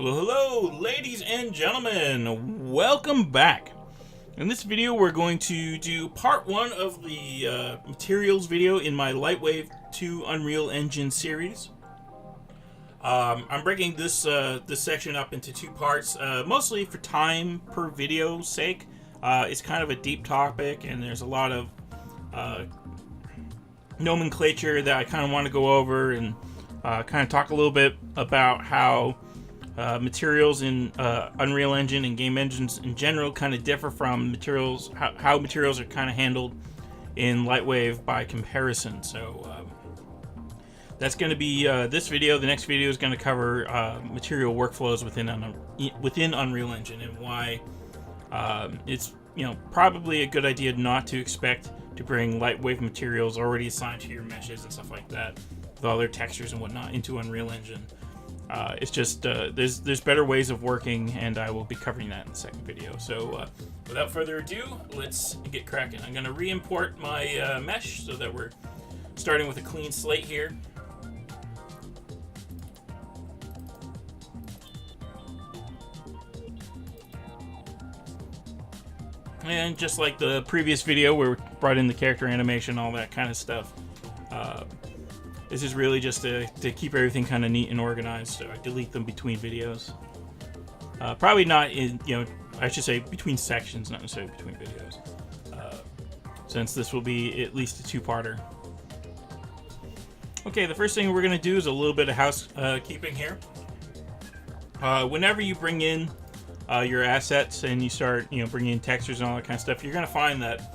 Hello, hello, ladies and gentlemen. Welcome back. In this video, we're going to do part one of the materials video in my Lightwave 2 Unreal Engine series. I'm breaking this section up into two parts, mostly for time per video sake. It's kind of a deep topic, and there's a lot of nomenclature that I kind of want to go over and kind of talk a little bit about how materials in Unreal Engine and game engines in general kind of differ from materials, how materials are kind of handled in Lightwave by comparison. So that's going to be this video. The next video is going to cover material workflows within Unreal Engine and why it's probably a good idea not to expect to bring Lightwave materials already assigned to your meshes and stuff like that with all their textures and whatnot into Unreal Engine. It's just there's better ways of working, and I will be covering that in the second video. So without further ado, let's get cracking. I'm going to re-import my mesh so that we're starting with a clean slate here. And just like the previous video where we brought in the character animation, all that kind of stuff, this is really just to keep everything kind of neat and organized. So I delete them between videos. Probably not in, I should say between sections, not necessarily between videos. Since this will be at least a two-parter. Okay, the first thing we're going to do is a little bit of housekeeping here. Whenever you bring in your assets and you start, bringing in textures and all that kind of stuff, you're going to find that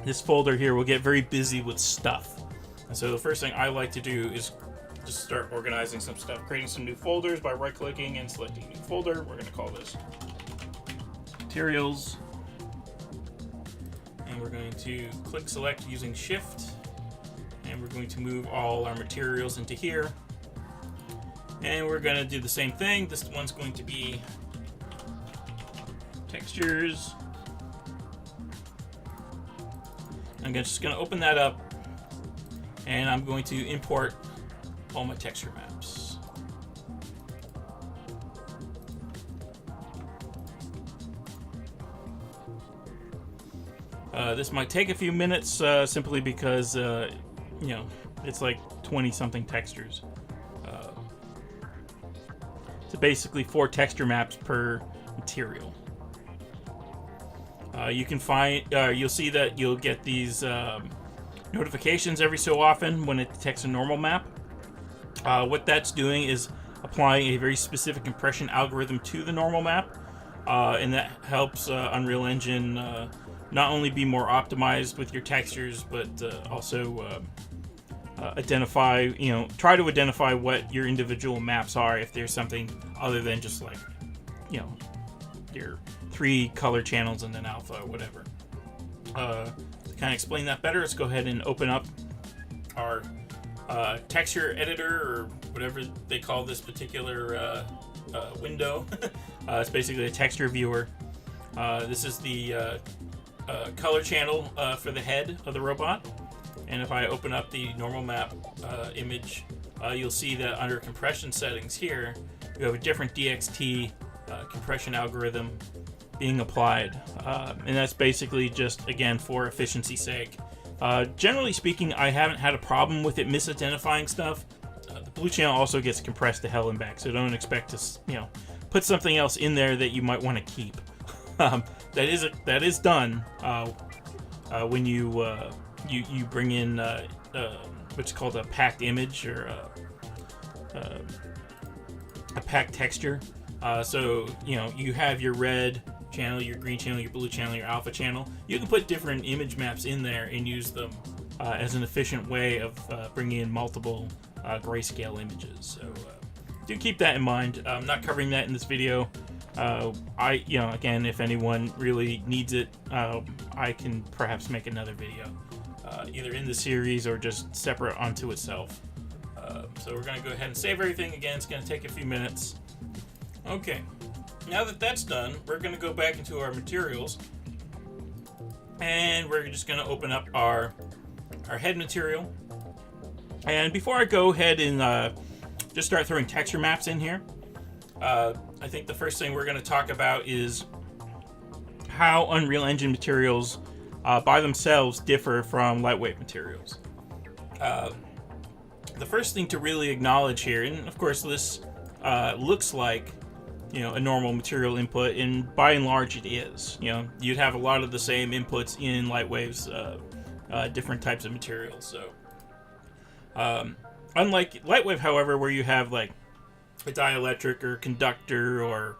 this folder here will get very busy with stuff. And so the first thing I like to do is just start organizing some stuff, creating some new folders by right-clicking and selecting new folder. We're going to call this materials. And we're going to click select using shift. And we're going to move all our materials into here. And we're going to do the same thing. This one's going to be textures. I'm just going to open that up, and I'm going to import all my texture maps. This might take a few minutes simply because, it's like 20-something textures. So basically 4 texture maps per material. You can find, you'll see that you'll get these notifications every so often when it detects a normal map. What that's doing is applying a very specific compression algorithm to the normal map, and that helps Unreal Engine not only be more optimized with your textures, but also identify, try to identify what your individual maps are if there's something other than just like, your 3 color channels and then alpha or whatever. To kind of explain that better, let's go ahead and open up our texture editor, or whatever they call this particular window. It's basically a texture viewer. This is the color channel for the head of the robot. And if I open up the normal map image, you'll see that under compression settings here, we have a different DXT compression algorithm being applied, and that's basically just, again, for efficiency's sake. Generally speaking, I haven't had a problem with it misidentifying stuff. The blue channel also gets compressed to hell and back, so don't expect to, put something else in there that you might want to keep. That is done when you bring in what's called a packed image, or a packed texture. So you have your red channel, your green channel, your blue channel, your alpha channel. You can put different image maps in there and use them as an efficient way of bringing in multiple grayscale images. So do keep that in mind. I'm not covering that in this video. Again, if anyone really needs it, I can perhaps make another video, either in the series or just separate onto itself. So we're going to go ahead and save everything again. It's going to take a few minutes. Okay, now that that's done, we're going to go back into our materials, and we're just going to open up our head material. And before I go ahead and just start throwing texture maps in here. I think the first thing we're going to talk about is how Unreal Engine materials by themselves differ from Lightwave materials. The first thing to really acknowledge here, and of course this looks like a normal material input, and by and large it is. You'd have a lot of the same inputs in Lightwave's different types of materials. So unlike Lightwave, however, where you have like a dielectric or conductor, or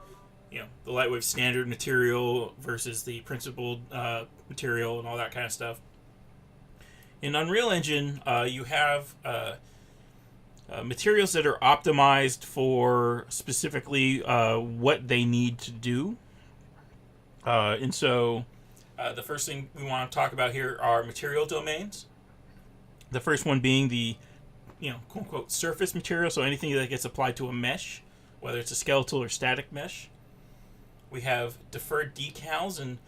the Lightwave standard material versus the principled material and all that kind of stuff, in Unreal Engine you have materials that are optimized for specifically what they need to do. And so the first thing we want to talk about here are material domains. The first one being the quote unquote surface material, so anything that gets applied to a mesh, whether it's a skeletal or static mesh. We have deferred decals, and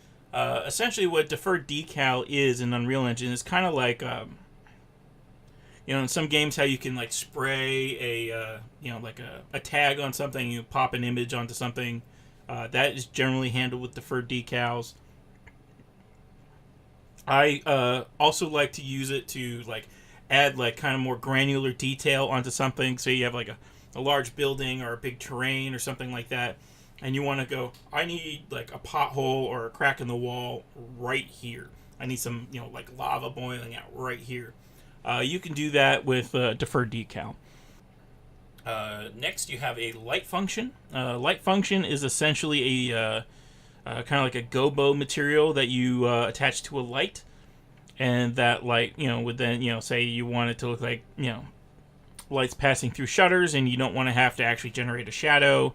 essentially what deferred decal is in Unreal Engine is kind of like in some games how you can like spray a tag on something, you pop an image onto something. That is generally handled with deferred decals. I also like to use it to like add like kind of more granular detail onto something. So you have like a large building or a big terrain or something like that, and you want to go, I need like a pothole or a crack in the wall right here. I need some like lava boiling out right here. You can do that with deferred decal. Next, you have a light function. Light function is essentially a kind of like a gobo material that you attach to a light, and that light, would then, say you want it to look like, lights passing through shutters, and you don't want to have to actually generate a shadow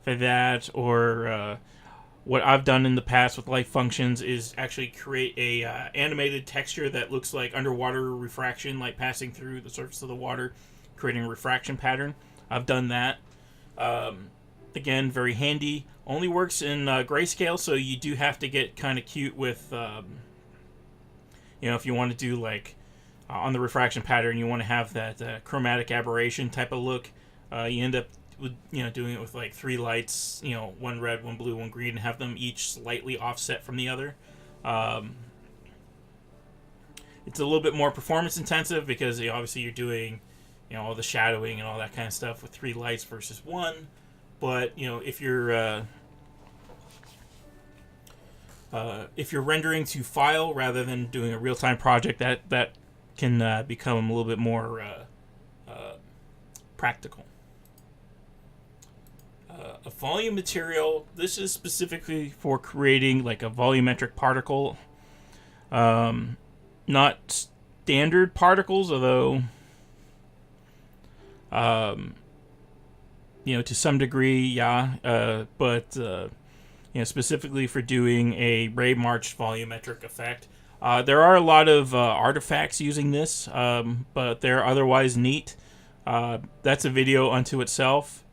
for that. Or what I've done in the past with light functions is actually create a animated texture that looks like underwater refraction, light passing through the surface of the water, creating a refraction pattern. I've done that. Again, very handy. Only works in grayscale, so you do have to get kind of cute with, if you want to do like on the refraction pattern, you want to have that chromatic aberration type of look. You end up with doing it with like 3 lights, one red, one blue, one green, and have them each slightly offset from the other. It's a little bit more performance intensive because obviously you're doing all the shadowing and all that kind of stuff with 3 lights versus 1. But if you're rendering to file rather than doing a real-time project, that can become a little bit more practical. A volume material, this is specifically for creating like a volumetric particle. Not standard particles, although to some degree, yeah. But specifically for doing a ray marched volumetric effect. There are a lot of artifacts using this, but they're otherwise neat. That's a video unto itself.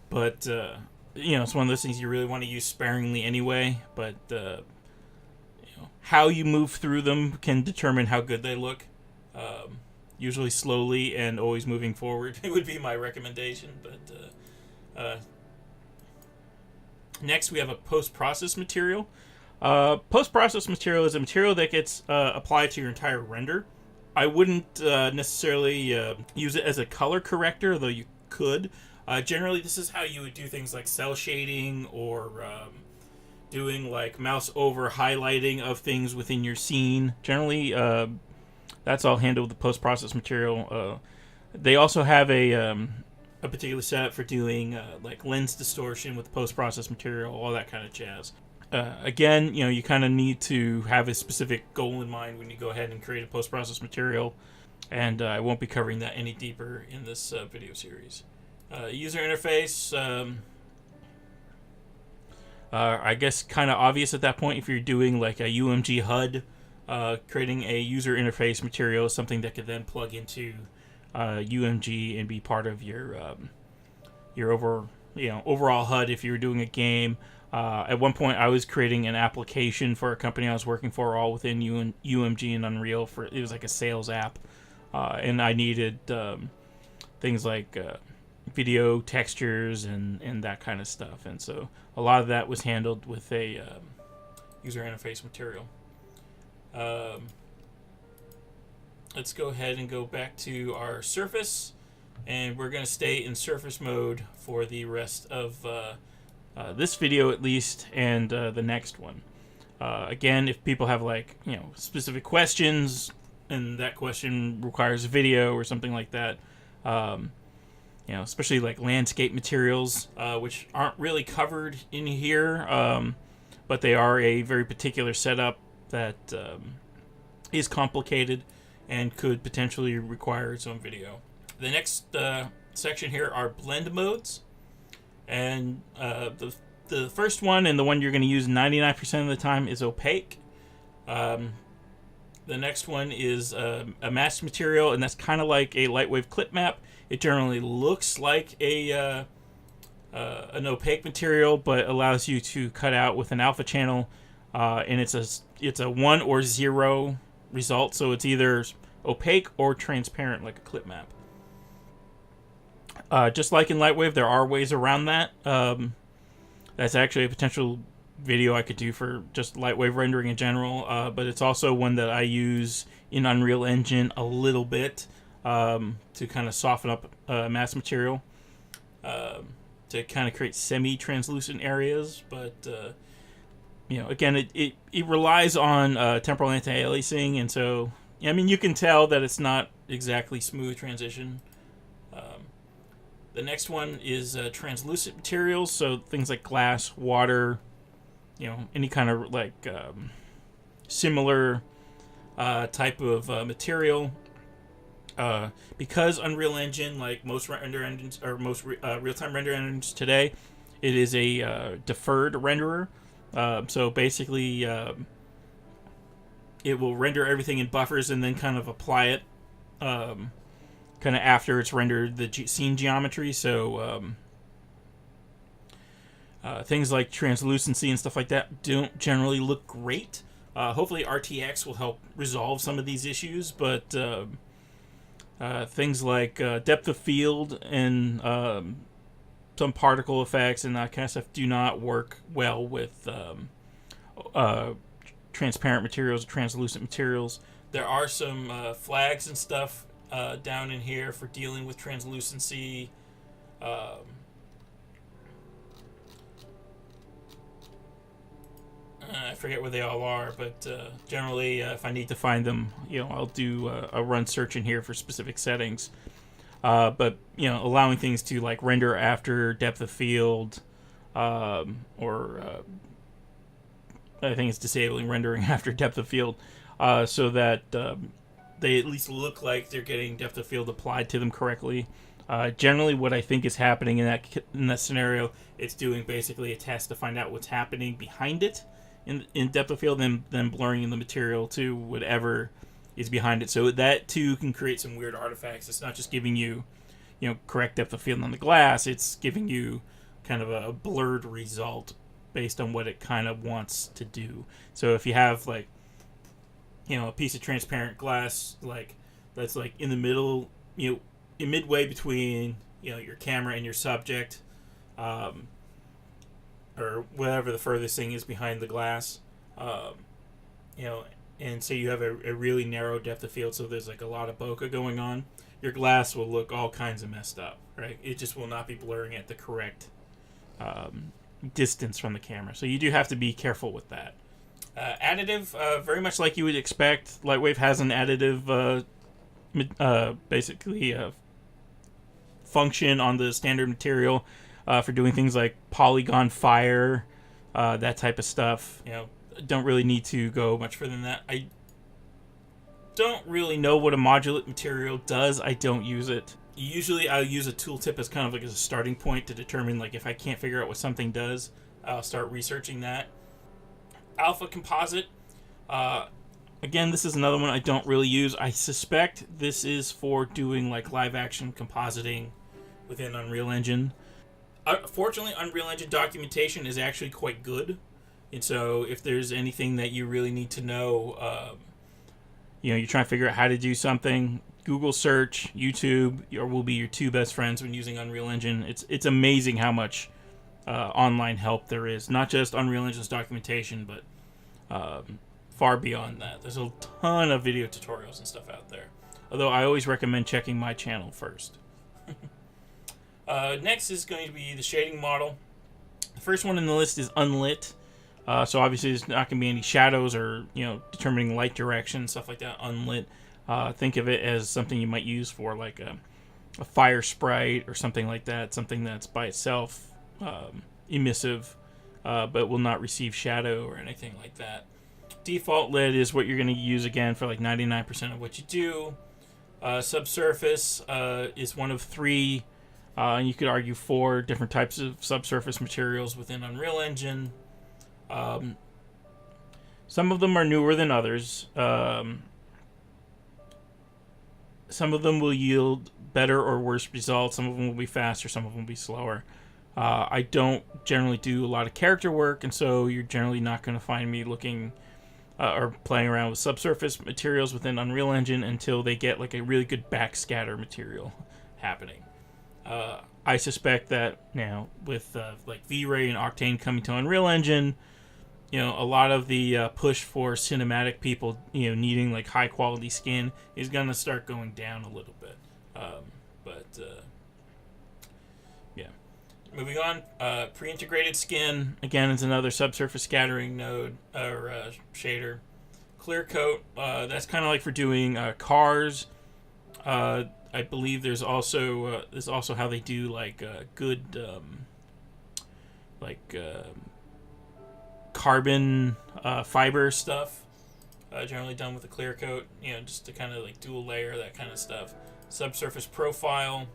But it's one of those things you really want to use sparingly anyway. But how you move through them can determine how good they look. Usually slowly and always moving forward. It would be my recommendation. But next we have a post-process material. Post-process material is a material that gets applied to your entire render. I wouldn't necessarily use it as a color corrector, though you could. Generally, this is how you would do things like cell shading or doing like mouse over highlighting of things within your scene. Generally, that's all handled with the post-process material. They also have a particular setup for doing like lens distortion with post-process material, all that kind of jazz. Again, you kind of need to have a specific goal in mind when you go ahead and create a post-process material, and I won't be covering that any deeper in this video series. User interface, I guess kind of obvious at that point if you're doing like a UMG HUD. Creating a user interface material is something that could then plug into UMG and be part of your overall HUD if you're doing a game. At one point, I was creating an application for a company I was working for, all within UMG and Unreal. It was like a sales app. and I needed things like video textures and that kind of stuff. And so a lot of that was handled with a user interface material. Let's go ahead and go back to our surface, and we're going to stay in surface mode for the rest of this video at least, and the next one. Again, if people have like, you know, specific questions and that question requires a video or something like that, you know, especially like landscape materials, which aren't really covered in here, but they are a very particular setup that is complicated and could potentially require its own video. The next section here are blend modes, and the first one, and the one you're going to use 99% of the time, is opaque. The next one is a masked material, and that's kind of like a Lightwave clip map. It generally looks like an opaque material, but allows you to cut out with an alpha channel, and it's a 1 or 0 result, so it's either opaque or transparent like a clip map. Just like in Lightwave, there are ways around that. That's actually a potential video I could do for just Lightwave rendering in general, but it's also one that I use in Unreal Engine a little bit to kind of soften up mass material, to kind of create semi-translucent areas. But you know, again, it relies on temporal anti-aliasing, and so I mean, you can tell that it's not exactly smooth transition. The next one is translucent materials, so things like glass, water, you know, any kind of like similar type of material. Because Unreal Engine, like most render engines or most real-time render engines today, it is a deferred renderer. So basically, it will render everything in buffers and then kind of apply it kind of after it's rendered the scene geometry. So things like translucency and stuff like that don't generally look great. Hopefully RTX will help resolve some of these issues, but things like depth of field and some particle effects and that kind of stuff do not work well with transparent materials, translucent materials. There are some flags and stuff down in here for dealing with translucency. I forget where they all are, but generally, if I need to find them, you know, I'll do a run search in here for specific settings. But you know, allowing things to like render after depth of field, or I think it's disabling rendering after depth of field, so that they at least look like they're getting depth of field applied to them correctly. Generally, what I think is happening in that scenario, it's doing basically a test to find out what's happening behind it in depth of field, and then blurring the material to whatever is behind it. So that too can create some weird artifacts. It's not just giving you, you know, correct depth of field on the glass. It's giving you kind of a blurred result based on what it kind of wants to do. So if you have like, you know, a piece of transparent glass like that's like in the middle, you know, in midway between, you know, your camera and your subject, or whatever the furthest thing is behind the glass, you know, and so you have a really narrow depth of field, so there's like a lot of bokeh going on, your glass will look all kinds of messed up, right? It just will not be blurring at the correct distance from the camera. So you do have to be careful with that. Additive, very much like you would expect, Lightwave has an additive basically function on the standard material for doing things like polygon fire, that type of stuff. You know, don't really need to go much further than that. I don't really know what a modulate material does. I don't use it. Usually I'll use a tooltip as kind of like as a starting point to determine, like, if I can't figure out what something does, I'll start researching that. Alpha composite. Again, this is another one I don't really use. I suspect this is for doing like live action compositing within Unreal Engine. Fortunately, Unreal Engine documentation is actually quite good. And so if there's anything that you really need to know, you know, you're trying to figure out how to do something, Google search, YouTube, will be your two best friends when using Unreal Engine. It's amazing how much online help there is. Not just Unreal Engine's documentation, but far beyond that. There's a ton of video tutorials and stuff out there. Although I always recommend checking my channel first. Next is going to be the shading model. The first one in the list is Unlit. So obviously there's not going to be any shadows or, determining light direction, stuff like that. Unlit. Think of it as something you might use for like a fire sprite or something like that. Something that's by itself emissive, but will not receive shadow or anything like that. Default lit is what you're going to use again for like 99% of what you do. Subsurface is one of three, and you could argue 4 different types of subsurface materials within Unreal Engine. Some of them are newer than others. Some of them will yield better or worse results. Some of them will be faster, some of them will be slower. I don't generally do a lot of character work, and so you're generally not going to find me looking or playing around with subsurface materials within Unreal Engine until they get like a really good backscatter material happening. I suspect that now with like V-Ray and Octane coming to Unreal Engine, a lot of the push for cinematic people, needing like high quality skin is going to start going down a little bit. Yeah. Moving on, pre-integrated skin, again, is another subsurface scattering node or shader. Clearcoat, that's kind of like for doing cars. I believe there's also how they do like good carbon fiber stuff. Generally done with a Clearcoat, just to kind of like dual layer, that kind of stuff. Subsurface profile.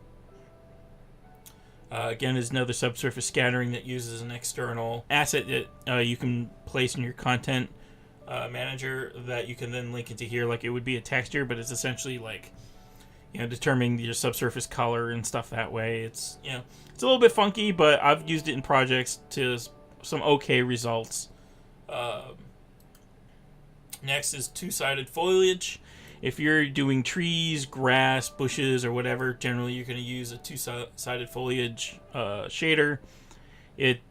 Again, is another subsurface scattering that uses an external asset that you can place in your content manager that you can then link into here like it would be a texture, but it's essentially like determining your subsurface color and stuff that way. It's it's a little bit funky, but I've used it in projects to some okay results. Next is Two-Sided Foliage. If you're doing trees, grass, bushes, or whatever, generally you're going to use a Two-Sided Foliage shader. It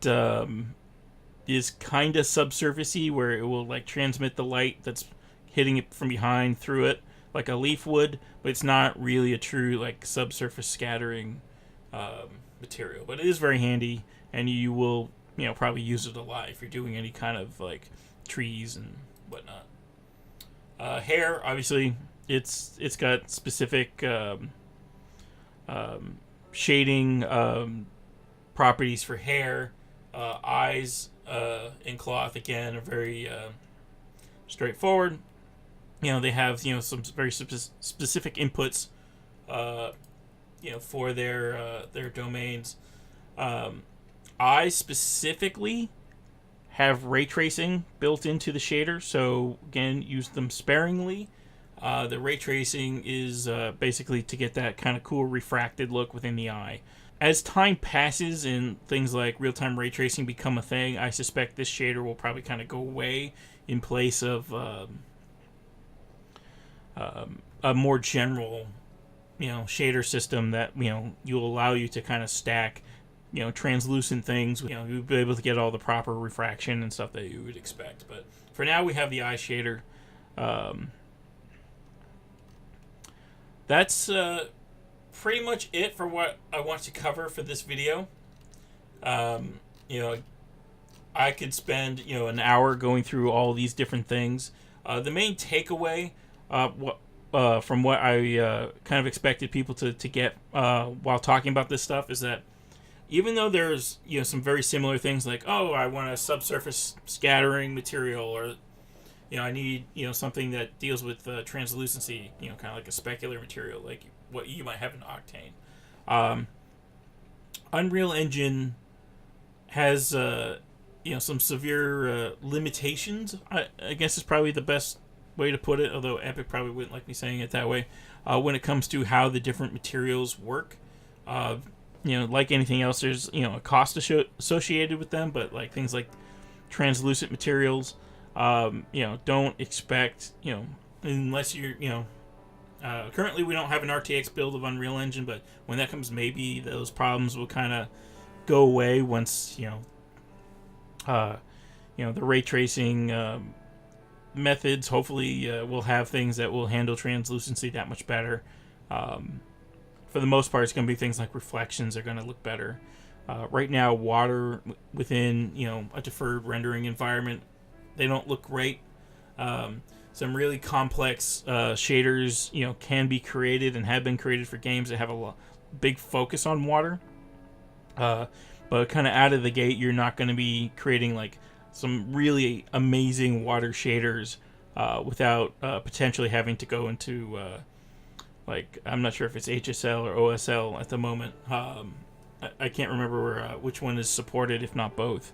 is kind of subsurfacey, where it will like transmit the light that's hitting it from behind through it, like a leaf would, but it's not really a true like subsurface scattering material. But it is very handy, and you will probably use it a lot if you're doing any kind of like trees and whatnot. Hair, obviously, it's got specific shading properties for hair. Eyes in cloth, again, are very straightforward. They have some very specific inputs for their domains. Eyes specifically have ray tracing built into the shader, so again, use them sparingly. The ray tracing is basically to get that kind of cool refracted look within the eye. As time passes and things like real-time ray tracing become a thing, I suspect this shader will probably kind of go away in place of a more general shader system that will allow you to kind of stack translucent things. You'll be able to get all the proper refraction and stuff that you would expect. But for now, we have the eye shader. That's pretty much it for what I want to cover for this video. I could spend an hour going through all these different things. The main takeaway, from what I kind of expected people to get while talking about this stuff, is that even though there's some very similar things like, oh, I want a subsurface scattering material, or I need something that deals with translucency, kind of like a specular material, like what you might have in Octane. Unreal Engine has some severe limitations. I guess is probably the best way to put it, although Epic probably wouldn't like me saying it that way. When it comes to how the different materials work. Like anything else, there's a cost associated with them, but like things like translucent materials, don't expect unless you're Currently, we don't have an RTX build of Unreal Engine, but when that comes, maybe those problems will kind of go away once the ray tracing methods hopefully will have things that will handle translucency that much better. For the most part, it's going to be things like reflections are going to look better. Right now, water within a deferred rendering environment, they don't look great. Some really complex shaders can be created and have been created for games that have a big focus on water. But kind of out of the gate, you're not going to be creating like some really amazing water shaders without potentially having to go into I'm not sure if it's HSL or OSL at the moment. I can't remember which one is supported, if not both.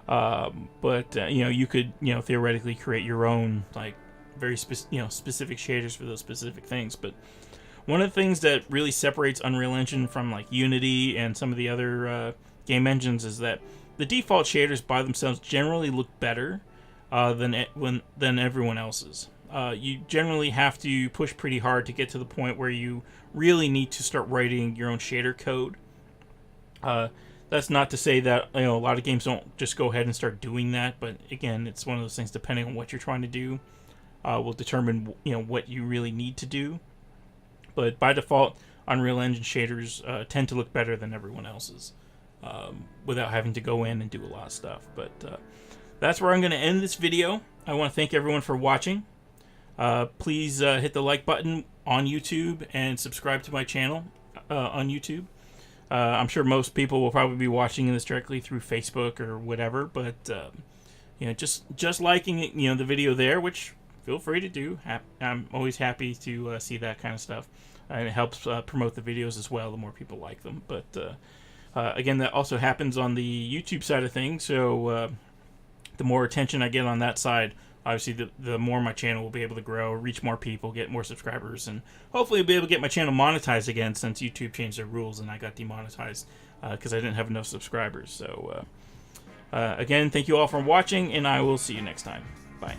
But you could theoretically create your own like very specific shaders for those specific things. But one of the things that really separates Unreal Engine from like Unity and some of the other game engines is that the default shaders by themselves generally look better than everyone else's. You generally have to push pretty hard to get to the point where you really need to start writing your own shader code. That's not to say that a lot of games don't just go ahead and start doing that, but again, it's one of those things depending on what you're trying to do will determine what you really need to do. But by default, Unreal Engine shaders tend to look better than everyone else's without having to go in and do a lot of stuff. But that's where I'm going to end this video. I want to thank everyone for watching. Please hit the like button on YouTube and subscribe to my channel on YouTube. I'm sure most people will probably be watching this directly through Facebook or whatever, but just liking it, the video there, which feel free to do. I'm always happy to see that kind of stuff, and it helps promote the videos as well. The more people like them, but again, that also happens on the YouTube side of things. So the more attention I get on that side, obviously, the more my channel will be able to grow, reach more people, get more subscribers, and hopefully be able to get my channel monetized again since YouTube changed their rules and I got demonetized because I didn't have enough subscribers. So, again, thank you all for watching, and I will see you next time. Bye.